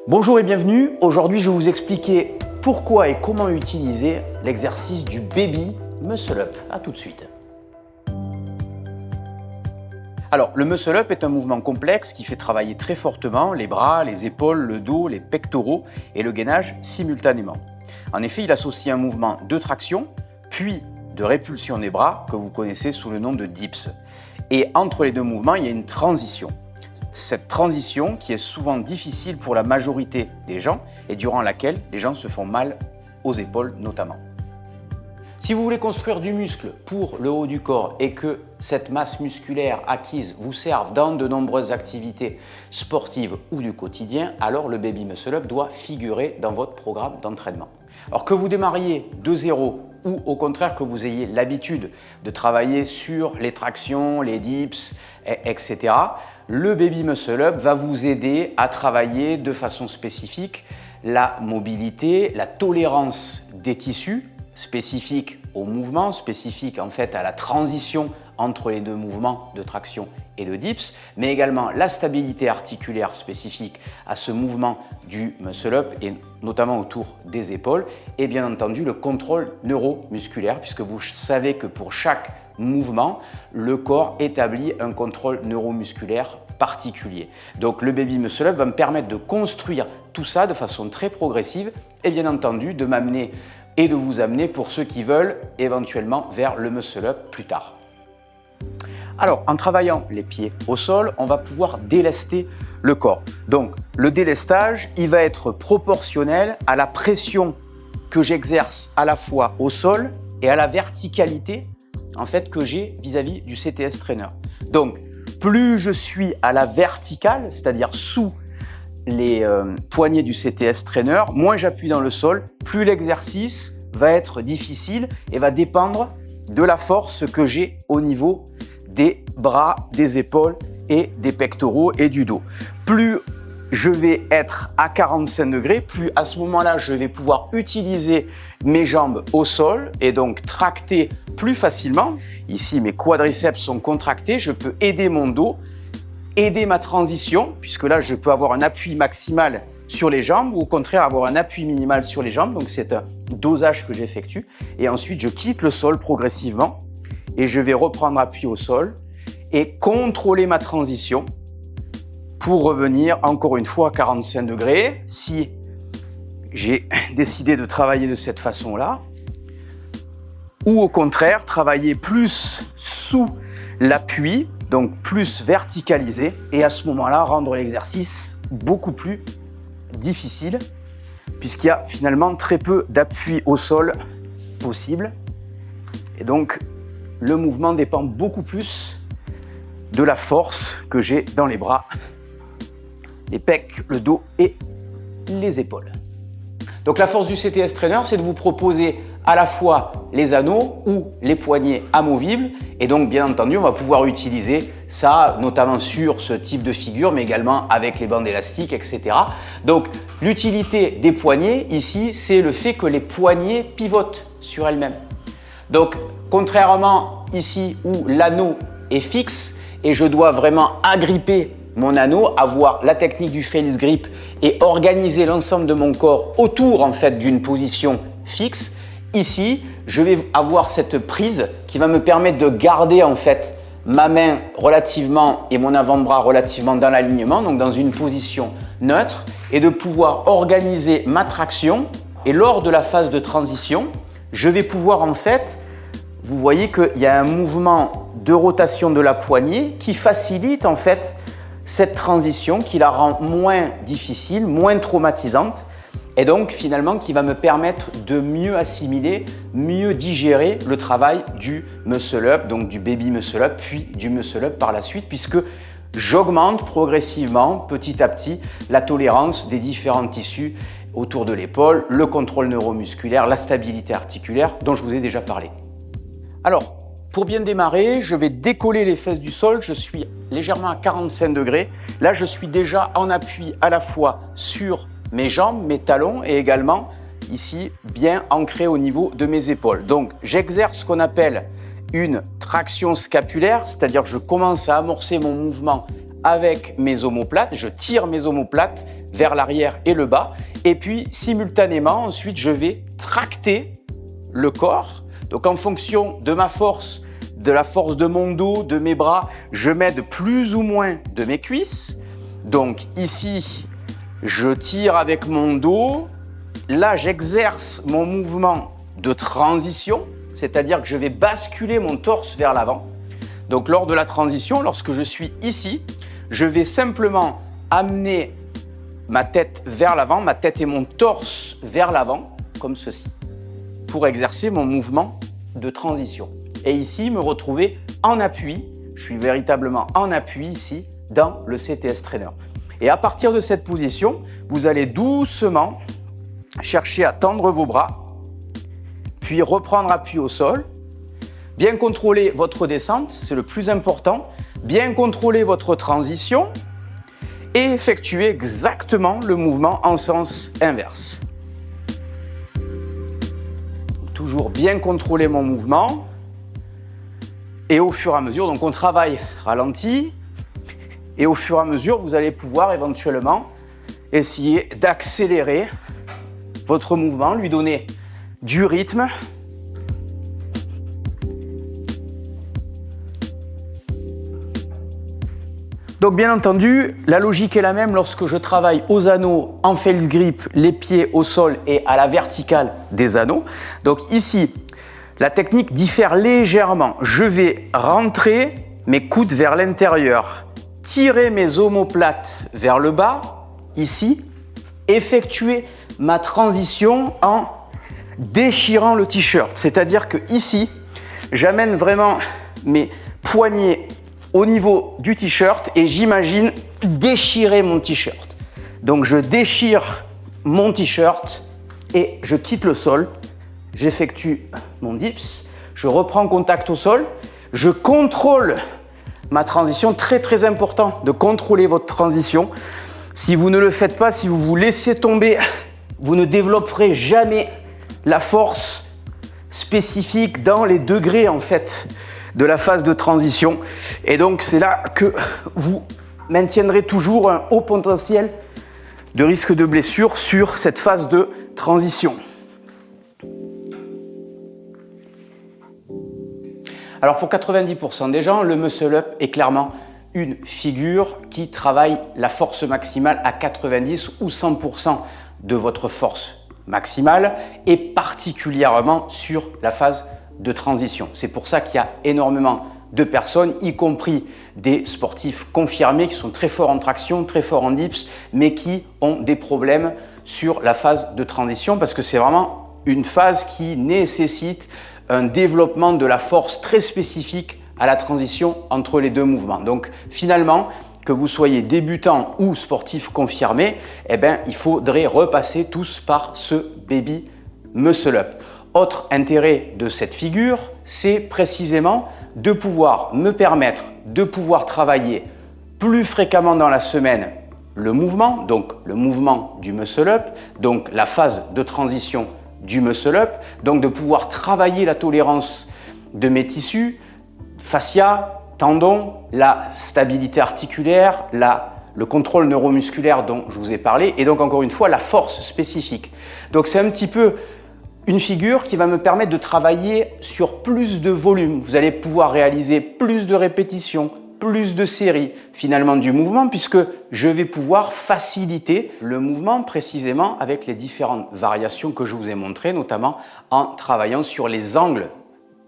Bonjour et bienvenue. Aujourd'hui, je vais vous expliquer pourquoi et comment utiliser l'exercice du Baby Muscle Up. A tout de suite. Alors, le Muscle Up est un mouvement complexe qui fait travailler très fortement les bras, les épaules, le dos, les pectoraux et le gainage simultanément. En effet, il associe un mouvement de traction, puis de répulsion des bras que vous connaissez sous le nom de dips. Et entre les deux mouvements, il y a une transition. Cette transition qui est souvent difficile pour la majorité des gens et durant laquelle les gens se font mal aux épaules notamment. Si vous voulez construire du muscle pour le haut du corps et que cette masse musculaire acquise vous serve dans de nombreuses activités sportives ou du quotidien, alors le Baby Muscle Up doit figurer dans votre programme d'entraînement. Alors que vous démarriez de zéro ou au contraire que vous ayez l'habitude de travailler sur les tractions, les dips, etc., le Baby Muscle Up va vous aider à travailler de façon spécifique la mobilité, la tolérance des tissus, spécifique au mouvement, spécifique en fait à la transition entre les deux mouvements de traction et de dips, mais également la stabilité articulaire spécifique à ce mouvement du muscle up et notamment autour des épaules, et bien entendu le contrôle neuromusculaire, puisque vous savez que pour chaque mouvement, le corps établit un contrôle neuromusculaire particulier. Donc le Baby Muscle Up va me permettre de construire tout ça de façon très progressive et bien entendu de m'amener et de vous amener pour ceux qui veulent éventuellement vers le Muscle Up plus tard. Alors, en travaillant les pieds au sol, on va pouvoir délester le corps. Donc, le délestage, il va être proportionnel à la pression que j'exerce à la fois au sol et à la verticalité en fait, que j'ai vis-à-vis du CTS Trainer. Donc, plus je suis à la verticale, c'est-à-dire sous les poignets du CTS Trainer, moins j'appuie dans le sol, plus l'exercice va être difficile et va dépendre de la force que j'ai au niveau des bras, des épaules et des pectoraux et du dos. Plus je vais être à 45 degrés, plus à ce moment-là, je vais pouvoir utiliser mes jambes au sol et donc tracter plus facilement. Ici, mes quadriceps sont contractés, je peux aider mon dos, aider ma transition, puisque là, je peux avoir un appui maximal sur les jambes ou au contraire avoir un appui minimal sur les jambes. Donc, c'est un dosage que j'effectue. Et ensuite, je quitte le sol progressivement et je vais reprendre appui au sol et contrôler ma transition pour revenir encore une fois à 45 degrés. Si j'ai décidé de travailler de cette façon-là, ou au contraire, travailler plus sous l'appui, donc plus verticalisé, et à ce moment-là, rendre l'exercice beaucoup plus difficile, puisqu'il y a finalement très peu d'appui au sol possible. Et donc, le mouvement dépend beaucoup plus de la force que j'ai dans les bras, les pecs, le dos et les épaules. Donc la force du CTS Trainer, c'est de vous proposer à la fois les anneaux ou les poignets amovibles. Et donc, bien entendu, on va pouvoir utiliser ça, notamment sur ce type de figure, mais également avec les bandes élastiques, etc. Donc, l'utilité des poignets, ici, c'est le fait que les poignets pivotent sur elles-mêmes. Donc, contrairement ici où l'anneau est fixe et je dois vraiment agripper mon anneau, avoir la technique du face grip et organiser l'ensemble de mon corps autour en fait d'une position fixe. Ici, je vais avoir cette prise qui va me permettre de garder en fait ma main relativement et mon avant-bras relativement dans l'alignement, donc dans une position neutre, et de pouvoir organiser ma traction. Et lors de la phase de transition, je vais pouvoir en fait, vous voyez qu'il y a un mouvement de rotation de la poignée qui facilite en fait cette transition, qui la rend moins difficile, moins traumatisante et donc finalement qui va me permettre de mieux assimiler, mieux digérer le travail du Muscle Up, donc du Baby Muscle Up, puis du Muscle Up par la suite, puisque j'augmente progressivement, petit à petit, la tolérance des différents tissus autour de l'épaule, le contrôle neuromusculaire, la stabilité articulaire dont je vous ai déjà parlé. Alors, pour bien démarrer, je vais décoller les fesses du sol, je suis légèrement à 45 degrés. Là, je suis déjà en appui à la fois sur mes jambes, mes talons et également ici bien ancré au niveau de mes épaules. Donc, j'exerce ce qu'on appelle une traction scapulaire, c'est-à-dire que je commence à amorcer mon mouvement avec mes omoplates, je tire mes omoplates vers l'arrière et le bas, et puis simultanément, ensuite, je vais tracter le corps. Donc en fonction de ma force, de la force de mon dos, de mes bras, je m'aide plus ou moins de mes cuisses. Donc ici, je tire avec mon dos. Là, j'exerce mon mouvement de transition, c'est-à-dire que je vais basculer mon torse vers l'avant. Donc lors de la transition, lorsque je suis ici, je vais simplement amener ma tête vers l'avant, ma tête et mon torse vers l'avant, comme ceci, pour exercer mon mouvement de transition. Et ici, me retrouver en appui, je suis véritablement en appui ici, dans le CTS Trainer. Et à partir de cette position, vous allez doucement chercher à tendre vos bras, puis reprendre appui au sol, bien contrôler votre descente, c'est le plus important, bien contrôler votre transition et effectuer exactement le mouvement en sens inverse. Toujours bien contrôler mon mouvement et au fur et à mesure, donc on travaille ralenti et au fur et à mesure, vous allez pouvoir éventuellement essayer d'accélérer votre mouvement, lui donner du rythme. Donc bien entendu, la logique est la même lorsque je travaille aux anneaux en face grip, les pieds au sol et à la verticale des anneaux. Donc ici, la technique diffère légèrement. Je vais rentrer mes coudes vers l'intérieur, tirer mes omoplates vers le bas, ici, effectuer ma transition en déchirant le t-shirt. C'est-à-dire que ici, j'amène vraiment mes poignets au niveau du t-shirt et j'imagine déchirer mon t-shirt. Donc je déchire mon t-shirt et je quitte le sol. J'effectue mon dips, je reprends contact au sol, je contrôle ma transition. Très très important de contrôler votre transition. Si vous ne le faites pas, si vous vous laissez tomber, vous ne développerez jamais la force spécifique dans les degrés en fait de la phase de transition. Et donc c'est là que vous maintiendrez toujours un haut potentiel de risque de blessure sur cette phase de transition. Alors pour 90% des gens, le muscle up est clairement une figure qui travaille la force maximale à 90 ou 100% de votre force maximale et particulièrement sur la phase de transition. C'est pour ça qu'il y a énormément de personnes, y compris des sportifs confirmés qui sont très forts en traction, très forts en dips, mais qui ont des problèmes sur la phase de transition parce que c'est vraiment une phase qui nécessite un développement de la force très spécifique à la transition entre les deux mouvements. Donc finalement, que vous soyez débutant ou sportif confirmé, eh bien, il faudrait repasser tous par ce baby muscle up. Autre intérêt de cette figure, c'est précisément de pouvoir me permettre de pouvoir travailler plus fréquemment dans la semaine le mouvement, donc le mouvement du muscle up, donc la phase de transition du muscle up, donc de pouvoir travailler la tolérance de mes tissus, fascia, tendons, la stabilité articulaire, le contrôle neuromusculaire dont je vous ai parlé, et donc encore une fois la force spécifique. Donc c'est un petit peu une figure qui va me permettre de travailler sur plus de volume. Vous allez pouvoir réaliser plus de répétitions, plus de séries finalement du mouvement puisque je vais pouvoir faciliter le mouvement précisément avec les différentes variations que je vous ai montrées, notamment en travaillant sur les angles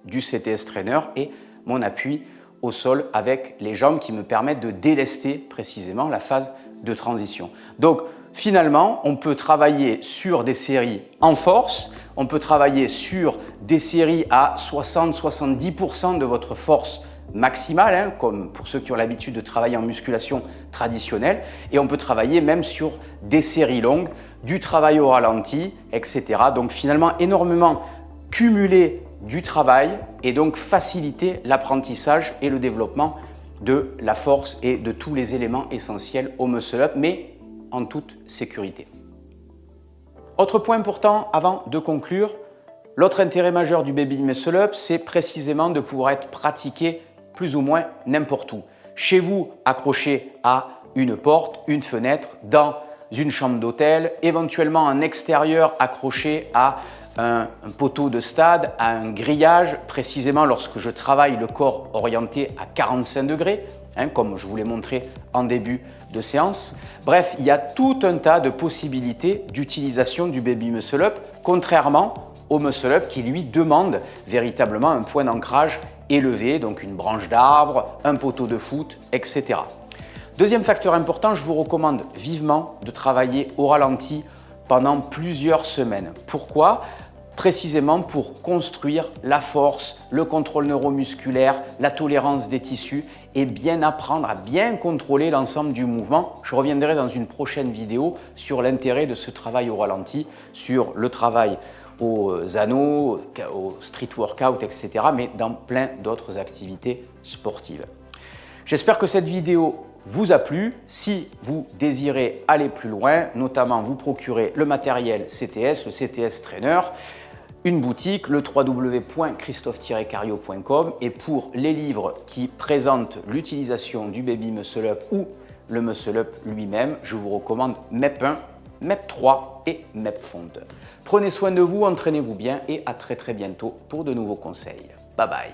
du CTS Trainer et mon appui au sol avec les jambes qui me permettent de délester précisément la phase de transition. Donc finalement, on peut travailler sur des séries en force, on peut travailler sur des séries à 60-70% de votre force maximale, hein, comme pour ceux qui ont l'habitude de travailler en musculation traditionnelle, et on peut travailler même sur des séries longues, du travail au ralenti, etc. Donc finalement, énormément cumuler du travail et donc faciliter l'apprentissage et le développement de la force et de tous les éléments essentiels au muscle up, mais en toute sécurité. Autre point important avant de conclure, l'autre intérêt majeur du baby muscle up, c'est précisément de pouvoir être pratiqué plus ou moins n'importe où. Chez vous, accroché à une porte, une fenêtre, dans une chambre d'hôtel, éventuellement en extérieur, accroché à un poteau de stade, à un grillage, précisément lorsque je travaille le corps orienté à 45 degrés, comme je vous l'ai montré en début de séance. Bref, il y a tout un tas de possibilités d'utilisation du Baby Muscle Up, contrairement au Muscle Up qui lui demande véritablement un point d'ancrage élevé, donc une branche d'arbre, un poteau de foot, etc. Deuxième facteur important, je vous recommande vivement de travailler au ralenti pendant plusieurs semaines. Pourquoi ? Précisément pour construire la force, le contrôle neuromusculaire, la tolérance des tissus et bien apprendre à bien contrôler l'ensemble du mouvement. Je reviendrai dans une prochaine vidéo sur l'intérêt de ce travail au ralenti, sur le travail aux anneaux, au street workout, etc., mais dans plein d'autres activités sportives. J'espère que cette vidéo vous a plu. Si vous désirez aller plus loin, notamment vous procurer le matériel CTS, le CTS Trainer, une boutique, le www.christophe-cario.com, et pour les livres qui présentent l'utilisation du Baby Muscle Up ou le Muscle Up lui-même, je vous recommande MEP1, MEP3 et MEP-Fonte. Prenez soin de vous, entraînez-vous bien et à très bientôt pour de nouveaux conseils. Bye bye.